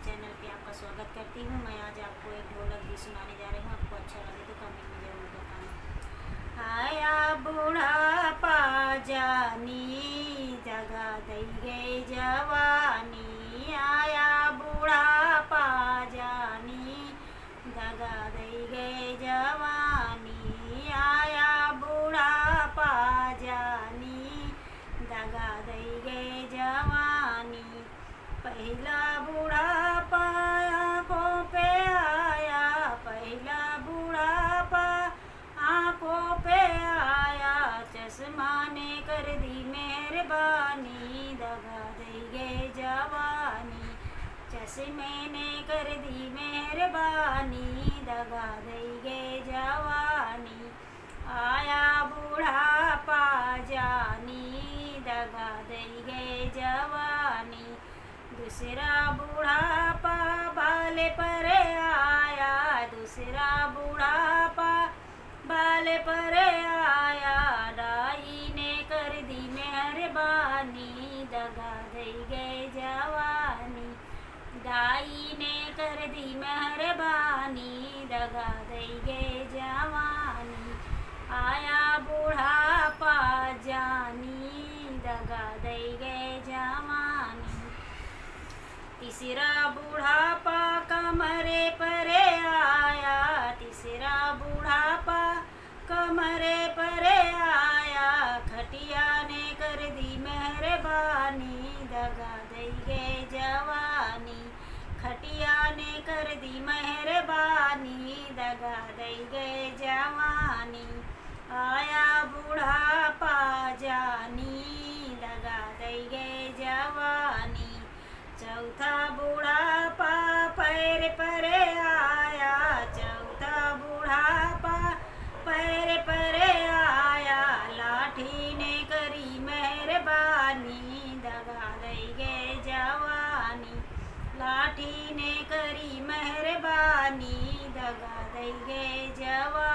Channel पे आपका स्वागत करती हूँ। मैं आज आपको एक ढोलक गीत सुनाने जा रही हूँ। आपको अच्छा लगे तो कमेंट में ज़रूर बताना। आया बुढ़ापा जानी जगा दई गई जवानी, आया बुढ़ापा जानी दगा दई गई जवानी, आया बुढ़ापा जानी दगा दई गई जवानी। पहला बुढ़ापा आँखों पे आया, पहला बुढ़ापा आँखों पे आया, चश्मा ने कर दी मेहरबानी दगा दई गई जवानी, चश्मे ने कर दी मेहरबानी दगा दई गई जवानी। आया बुढ़ापा जानी दगा दई गई जवानी। दूसरा बुढ़ापा बाले पर आया, दूसरा बुढ़ापा बाले पर आया, डाई ने कर दी मेहरबानी दगा दई गई जवानी, डाई ने कर दी मेहरबानी दगा दई गई जवानी। आया बुढ़ापा जानी दगा दई गई जवानी। तीसरा बुढ़ापा कमरे पर आया, तीसरा बुढ़ापा कमरे पर आया, खटिया ने कर दी मेहरबानी दगा दई गई जवानी, खटिया ने कर दी मेहरबानी दगा दई गई जवानी। आया बुढ़ापा जानी दगा दई गई जवानी। चौथा बुढ़ापा पैर पर आया, चौथा बुढ़ापा पैर पर आया, लाठी ने करी मेहरबानी दगा दई गई जवानी, लाठी ने करी मेहरबानी दगा दई गई जवानी।